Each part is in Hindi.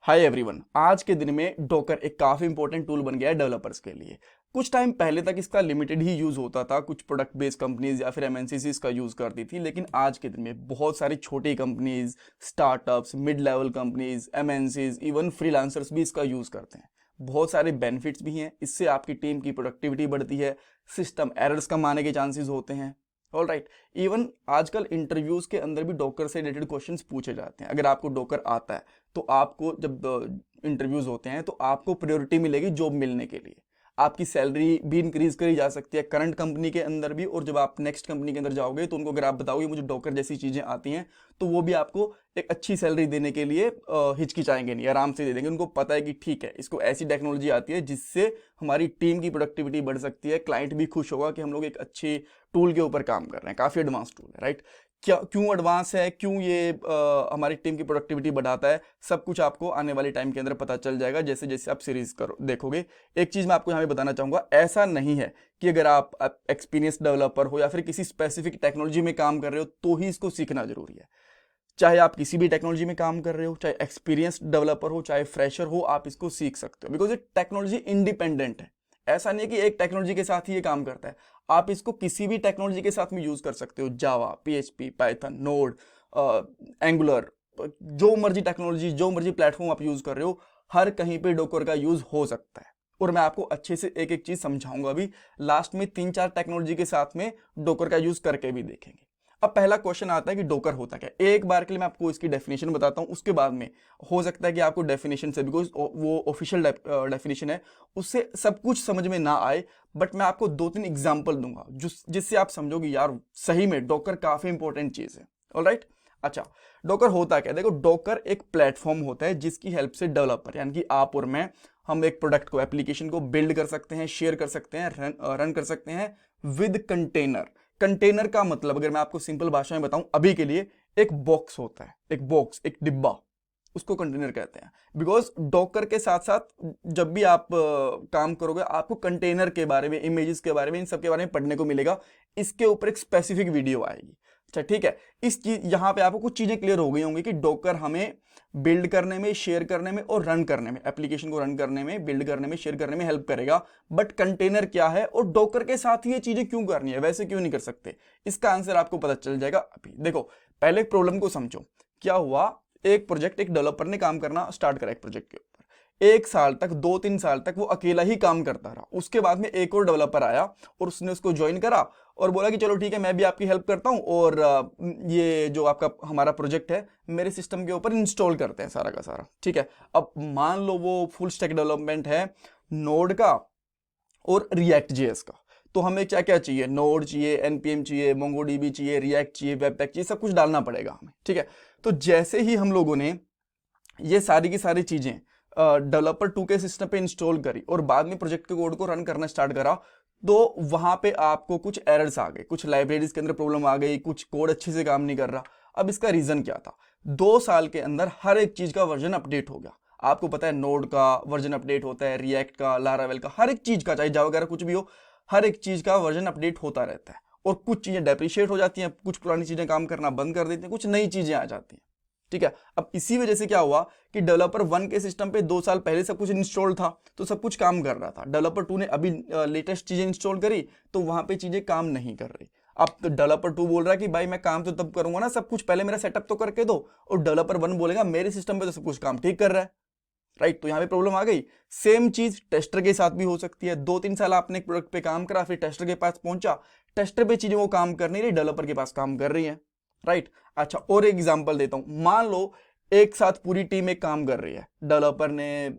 हाय एवरीवन, आज के दिन में डॉकर एक काफ़ी इंपॉर्टेंट टूल बन गया है डेवलपर्स के लिए। कुछ टाइम पहले तक इसका लिमिटेड ही यूज़ होता था, कुछ प्रोडक्ट बेस्ड कंपनीज या फिर एमएनसीज इसका यूज़ करती थी, लेकिन आज के दिन में बहुत सारी छोटी companies, startups, mid level companies, MNCs, even freelancers भी इसका यूज़ करते हैं। बहुत सारे बेनिफिट्स भी हैं, इससे आपकी टीम की प्रोडक्टिविटी बढ़ती है, सिस्टम एरर्स कम आने के चांसेस होते हैं। ऑल राइट, इवन आजकल इंटरव्यूज के अंदर भी डॉकर से रिलेटेड क्वेश्चंस पूछे जाते हैं। अगर आपको डॉकर आता है तो आपको जब इंटरव्यूज होते हैं तो आपको प्रायोरिटी मिलेगी जॉब मिलने के लिए। आपकी सैलरी भी इंक्रीज करी जा सकती है करंट कंपनी के अंदर भी, और जब आप नेक्स्ट कंपनी के अंदर जाओगे तो उनको अगर आप बताओगे मुझे डॉकर जैसी चीज़ें आती हैं तो वो भी आपको एक अच्छी सैलरी देने के लिए हिचकिचाएंगे नहीं, आराम से दे देंगे। उनको पता है कि ठीक है, इसको ऐसी टेक्नोलॉजी आती है जिससे हमारी टीम की प्रोडक्टिविटी बढ़ सकती है, क्लाइंट भी खुश होगा कि हम लोग एक अच्छी टूल के ऊपर काम कर रहे हैं, काफ़ी एडवांस टूल है। राइट, क्या क्यों एडवांस है, क्यों ये हमारी टीम की प्रोडक्टिविटी बढ़ाता है, सब कुछ आपको आने वाले टाइम के अंदर पता चल जाएगा जैसे जैसे आप सीरीज करो देखोगे। एक चीज़ मैं आपको यहाँ पे बताना चाहूँगा, ऐसा नहीं है कि अगर आप एक्सपीरियंस डेवलपर हो या फिर किसी स्पेसिफिक टेक्नोलॉजी में काम कर रहे हो तो ही इसको सीखना जरूरी है। चाहे आप किसी भी टेक्नोलॉजी में काम कर रहे हो, चाहे एक्सपीरियंस डेवलपर हो, चाहे फ्रेशर हो, आप इसको सीख सकते हो बिकॉज ये टेक्नोलॉजी इंडिपेंडेंट है। ऐसा नहीं है कि एक टेक्नोलॉजी के साथ ही ये काम करता है, आप इसको किसी भी टेक्नोलॉजी के साथ में यूज कर सकते हो। जावा, पीएचपी, पाइथन, नोड, एंगुलर, जो मर्जी टेक्नोलॉजी, जो मर्जी प्लेटफॉर्म आप यूज कर रहे हो, हर कहीं पे डॉकर का यूज हो सकता है। और मैं आपको अच्छे से एक एक चीज समझाऊंगा भी, लास्ट में 3-4 टेक्नोलॉजी के साथ में डॉकर का यूज करके भी देखेंगे। अब पहला क्वेश्चन आता है कि डॉकर होता क्या। एक बार के लिए मैं आपको इसकी डेफिनेशन बताता हूं, उसके बाद में हो सकता है कि आपको डेफिनेशन से, बिकॉज वो ऑफिशियल डेफिनेशन है, उससे सब कुछ समझ में ना आए, बट मैं आपको 2-3 एग्जाम्पल दूंगा जिससे आप समझोगे यार सही में डॉकर काफी इंपॉर्टेंट चीज है। ऑलराइट, अच्छा, डॉकर होता क्या। देखो, डॉकर एक प्लेटफॉर्म होता है जिसकी हेल्प से डेवलपर यानी कि आप और मैं, हम एक प्रोडक्ट को, एप्लीकेशन को बिल्ड कर सकते हैं, शेयर कर सकते हैं, रन कर सकते हैं विद कंटेनर। कंटेनर का मतलब अगर मैं आपको सिंपल भाषा में बताऊं अभी के लिए, एक बॉक्स होता है, एक बॉक्स, एक डिब्बा, उसको कंटेनर कहते हैं। बिकॉज डॉकर के साथ साथ जब भी आप काम करोगे आपको कंटेनर के बारे में, इमेजेस के बारे में, इन सब के बारे में पढ़ने को मिलेगा। इसके ऊपर एक स्पेसिफिक वीडियो आएगी। अच्छा ठीक है, इस चीज यहाँ पे आपको कुछ चीजें क्लियर हो गई होंगी कि डॉकर हमें बिल्ड करने में, शेयर करने में और रन करने में, एप्लीकेशन को रन करने में, बिल्ड करने में, शेयर करने में हेल्प करेगा। बट कंटेनर क्या है और डॉकर के साथ ही ये चीजें क्यों करनी है, वैसे क्यों नहीं कर सकते, इसका आंसर आपको पता चल जाएगा अभी। देखो, पहले एक प्रॉब्लम को समझो। क्या हुआ, एक प्रोजेक्ट, एक डेवलपर ने काम करना स्टार्ट करा एक प्रोजेक्ट के ऊपर। 1 साल तक, 2-3 साल तक वो अकेला ही काम करता रहा। उसके बाद में एक और डेवलपर आया और उसने उसको ज्वाइन करा और बोला कि चलो ठीक है, मैं भी आपकी हेल्प करता हूँ और ये जो आपका हमारा प्रोजेक्ट है मेरे सिस्टम के ऊपर इंस्टॉल करते हैं सारा का सारा। ठीक है, अब मान लो वो फुल स्टैक डेवलपमेंट है नोड का और रिएक्ट जेएस का। तो हमें क्या क्या चाहिए, नोड चाहिए, एनपीएम चाहिए, मोंगोडीबी चाहिए, रिएक्ट चाहिए, वेबपैक चाहिए, सब कुछ डालना पड़ेगा हमें। ठीक है, तो जैसे ही हम लोगों ने ये सारी की सारी चीजें डेवलपर 2 के सिस्टम पे इंस्टॉल करी और बाद में प्रोजेक्ट के कोड को रन करना स्टार्ट करा, तो वहां पे आपको कुछ एरर्स आ गए, कुछ लाइब्रेरीज के अंदर प्रॉब्लम आ गई, कुछ कोड अच्छे से काम नहीं कर रहा। अब इसका रीजन क्या था, 2 साल के अंदर हर एक चीज का वर्जन अपडेट हो गया। आपको पता है नोड का वर्जन अपडेट होता है, रिएक्ट का, लारावेल का, हर एक चीज का, चाहे जावा वगैरह कुछ भी हो, हर एक चीज का वर्जन अपडेट होता रहता है। और कुछ चीजें डेप्रिशिएट हो जाती हैं, कुछ पुरानी चीजें काम करना बंद कर देती हैं, कुछ नई चीजें आ जाती हैं। ठीक है, अब इसी वजह से क्या हुआ कि डेवलपर 1 के सिस्टम पे 2 साल पहले सब कुछ इंस्टॉल था तो सब कुछ काम कर रहा था। डेवलपर 2 ने अभी लेटेस्ट चीजें इंस्टॉल करी तो वहां पे चीजें काम नहीं कर रही। अब तो डेवलपर 2 बोल रहा है कि भाई मैं काम तो तब करूंगा ना, सब कुछ पहले मेरा सेटअप तो करके दो, और डेवलपर 1 बोलेगा मेरे सिस्टम पे तो सब कुछ काम ठीक कर रहा है। राइट, तो यहाँ पे प्रॉब्लम आ गई। सेम चीज टेस्टर के साथ भी हो सकती है। 2-3 साल आपने एक प्रोडक्ट पे काम करा, फिर टेस्टर के पास पहुंचा, टेस्टर पे चीजें वो काम कर नहीं रही, डेवलपर के पास काम कर रही है। राइट, अच्छा और एग्जांपल देता हूं। मान लो एक साथ पूरी टीम एक काम कर रही है, डेवलपर ने,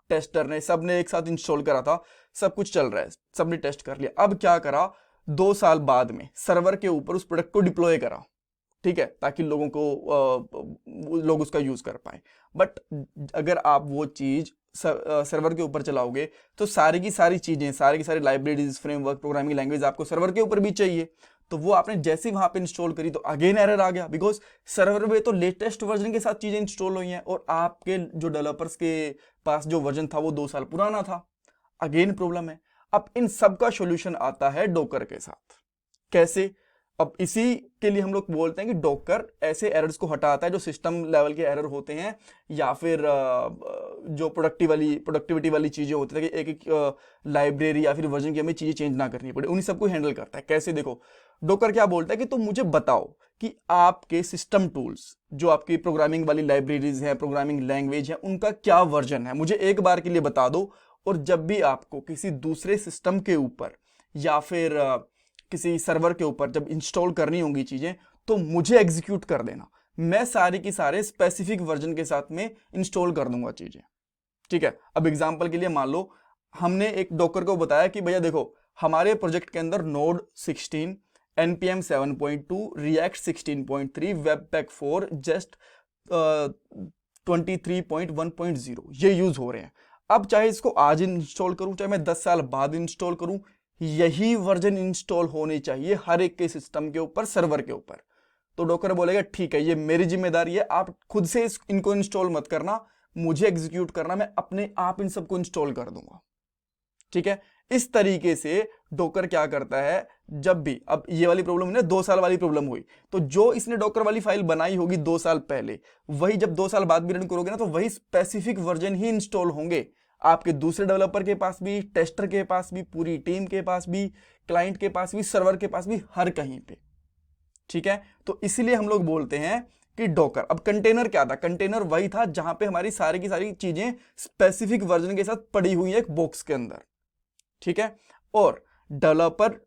टेस्टर ने, सब ने एक साथ इंस्टॉल करा था, सब कुछ चल रहा है, सबने टेस्ट कर लिया। अब क्या करा, 2 साल बाद में सर्वर के ऊपर उस प्रोडक्ट को डिप्लॉय करा। ठीक है, ताकि लोगों को लोग उसका यूज कर पाए। बट अगर आप वो चीज सर्वर के ऊपर चलाओगे तो सारी की सारी चीजें, सारी की सारी लाइब्रेरीज, फ्रेमवर्क, प्रोग्रामिंग लैंग्वेज आपको सर्वर के ऊपर भी चाहिए। तो वो आपने जैसे ही वहां पे इंस्टॉल करी तो अगेन एरर आ गया, बिकॉज सर्वर में तो लेटेस्ट वर्जन के साथ चीजें इंस्टॉल हुई हैं और आपके जो डेवलपर्स के पास जो वर्जन था वो 2 साल पुराना था। अगेन प्रॉब्लम है। अब इन सब का सोल्यूशन आता है डॉकर के साथ। कैसे, अब इसी के लिए हम लोग बोलते हैं कि डॉकर ऐसे एरर्स को हटाता है जो सिस्टम लेवल के एरर होते हैं, या फिर जो प्रोडक्टिविटी वाली चीज़ें होती है कि एक एक लाइब्रेरी या फिर वर्जन की हमें चीज़ें चेंज ना करनी पड़े, उन्हीं सबको हैंडल करता है। कैसे? देखो, डॉकर क्या बोलता है कि तुम मुझे बताओ कि आपके सिस्टम टूल्स, जो आपकी प्रोग्रामिंग वाली लाइब्रेरीज हैं, प्रोग्रामिंग लैंग्वेज है, उनका क्या वर्जन है, मुझे एक बार के लिए बता दो। और जब भी आपको किसी दूसरे सिस्टम के ऊपर या फिर किसी सर्वर के ऊपर जब इंस्टॉल करनी होंगी चीजें, तो मुझे एग्जीक्यूट कर देना, मैं सारे की सारे स्पेसिफिक वर्जन के साथ में इंस्टॉल कर दूंगा चीजें। ठीक है, अब एग्जांपल के लिए मान लो हमने एक डॉकर को बताया कि भैया देखो, हमारे प्रोजेक्ट के अंदर node 16, npm 7.2, react 16.3, webpack 4, just 23.1.0 ये यूज हो रहे हैं। अब चाहे इसको आज इंस्टॉल करूं, चाहे मैं 10 साल बाद इंस्टॉल करूं, यही वर्जन इंस्टॉल होने चाहिए हर एक के सिस्टम के ऊपर, सर्वर के ऊपर। तो डॉकर बोलेगा ठीक है, ये मेरी जिम्मेदारी है, आप खुद से इनको इंस्टॉल मत करना, मुझे एग्जीक्यूट करना, मैं अपने आप इन सबको इंस्टॉल कर दूंगा। ठीक है, इस तरीके से डॉकर क्या करता है, जब भी अब ये वाली प्रॉब्लम है 2 साल वाली प्रॉब्लम हुई, तो जो इसने डॉकर वाली फाइल बनाई होगी 2 साल पहले, वही जब 2 साल बाद भी रन करोगे ना, तो वही स्पेसिफिक वर्जन ही इंस्टॉल होंगे आपके दूसरे डेवलपर के पास भी, टेस्टर के पास भी, पूरी टीम के पास भी, क्लाइंट के पास भी, सर्वर के पास भी, हर कहीं पे। ठीक है, तो इसलिए हम लोग बोलते हैं कि डॉकर। अब कंटेनर क्या था? कंटेनर वही था जहां पे हमारी सारी की सारी चीजें स्पेसिफिक वर्जन के साथ पड़ी हुई है एक बॉक्स के अंदर। ठीक है, और डेवलपर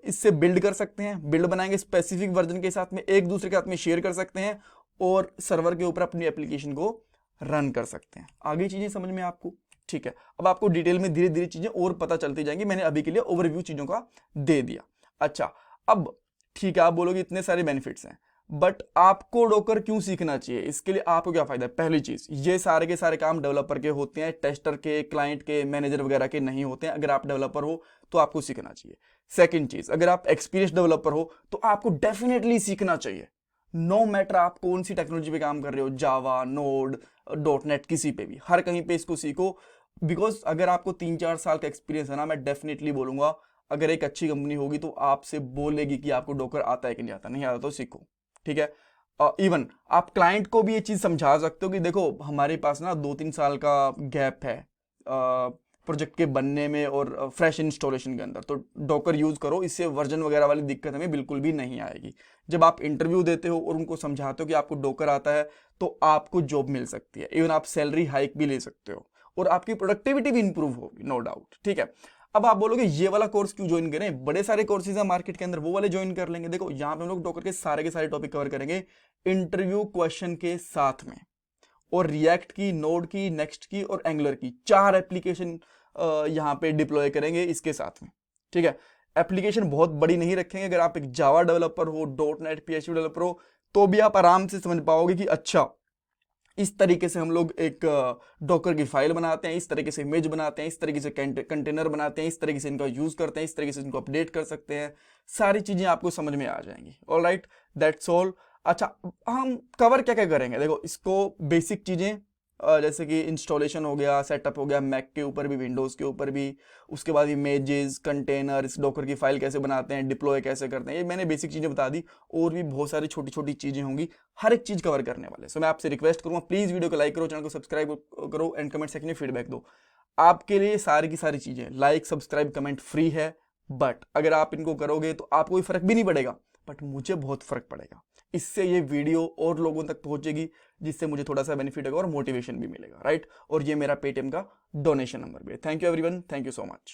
इससे बिल्ड कर सकते हैं, बिल्ड बनाएंगे स्पेसिफिक वर्जन के साथ में, एक दूसरे के साथ में शेयर कर सकते हैं, और सर्वर के ऊपर अपनी एप्लीकेशन को रन कर सकते हैं। आगे चीजें समझ में आपको? ठीक है, अब आपको डिटेल में धीरे धीरे चीजें और पता चलती जाएंगी, मैंने अभी के लिए ओवरव्यू चीजों का दे दिया। अच्छा, अब ठीक है, आप बोलोगे इतने सारे बेनिफिट्स हैं, बट आपको डॉकर क्यों सीखना चाहिए? इसके लिए आपको क्या फायदा है? पहली चीज, ये सारे के सारे काम डेवलपर के होते हैं, टेस्टर के, क्लाइंट के, मैनेजर वगैरह के नहीं होते हैं। अगर आप डेवलपर हो तो आपको सीखना चाहिए। सेकंड चीज, अगर आप एक्सपीरियंस डेवलपर हो तो आपको डेफिनेटली सीखना चाहिए। नो मैटर आप कौन सी टेक्नोलॉजी पे काम कर रहे हो, जावा, नोड, .NET, किसी पे भी, हर कहीं पे इसको सीखो। बिकॉज अगर आपको 3-4 साल का एक्सपीरियंस है ना, मैं डेफिनेटली बोलूंगा, अगर एक अच्छी कंपनी होगी तो आपसे बोलेगी कि आपको डॉकर आता है कि नहीं आता। नहीं आता तो सीखो। ठीक है, इवन आप क्लाइंट को भी ये चीज समझा सकते हो कि देखो, हमारे पास ना 2-3 साल का गैप है प्रोजेक्ट के बनने में और फ्रेश इंस्टॉलेशन के अंदर, तो डॉकर यूज करो, इससे वर्जन वगैरह वाली दिक्कत हमें बिल्कुल भी नहीं आएगी। जब आप इंटरव्यू देते हो और उनको समझाते हो कि आपको डॉकर आता है, तो आपको जॉब मिल सकती है, इवन आप सैलरी हाइक भी ले सकते हो, और आपकी प्रोडक्टिविटी भी इंप्रूव होगी, नो डाउट। ठीक है, अब आप बोलोगे ये वाला कोर्स क्यों ज्वाइन करें, बड़े सारे कोर्सेज हैं मार्केट के अंदर, वो वाले ज्वाइन कर लेंगे। देखो, यहाँ पे हम लोग डॉकर के सारे टॉपिक कवर करेंगे इंटरव्यू क्वेश्चन के साथ में, और रिएक्ट की, नोड की, नेक्स्ट की और एंगुलर की 4 एप्लीकेशन यहाँ पे डिप्लॉय करेंगे इसके साथ में। ठीक है, एप्लीकेशन बहुत बड़ी नहीं रखेंगे। अगर आप एक जावा डेवलपर हो, .NET PHP डेवलपर हो, तो भी आप आराम से समझ पाओगे कि अच्छा, इस तरीके से हम लोग एक डॉकर की फाइल बनाते हैं, इस तरीके से इमेज बनाते हैं, इस तरीके से कंटेनर बनाते हैं, इस तरीके से इनका यूज करते हैं, इस तरीके से इनको अपडेट कर सकते हैं। सारी चीजें आपको समझ में आ जाएंगी। Alright, that's all. अच्छा, हम कवर क्या क्या करेंगे? देखो, इसको बेसिक चीजें जैसे कि इंस्टॉलेशन हो गया, सेटअप हो गया, मैक के ऊपर भी, विंडोज के ऊपर भी, उसके बाद इमेजेस, कंटेनर, इस डॉकर की फाइल कैसे बनाते हैं, डिप्लॉय कैसे करते हैं, ये मैंने बेसिक चीजें बता दी। और भी बहुत सारी छोटी छोटी चीजें होंगी, हर एक चीज कवर करने वाले। सो मैं आपसे रिक्वेस्ट करूंगा, प्लीज वीडियो को लाइक करो, चैनल को सब्सक्राइब करो, एंड कमेंट सेक्शन में फीडबैक दो। आपके लिए सारी की सारी चीजें, लाइक, सब्सक्राइब, कमेंट फ्री है, बट अगर आप इनको करोगे तो आपको कोई फर्क भी नहीं पड़ेगा, बट मुझे बहुत फर्क पड़ेगा। इससे ये वीडियो और लोगों तक पहुंचेगी, जिससे मुझे थोड़ा सा बेनिफिट होगा और मोटिवेशन भी मिलेगा, राइट। और ये मेरा पेटीएम का डोनेशन नंबर भी है। Thank you everyone, thank you so much.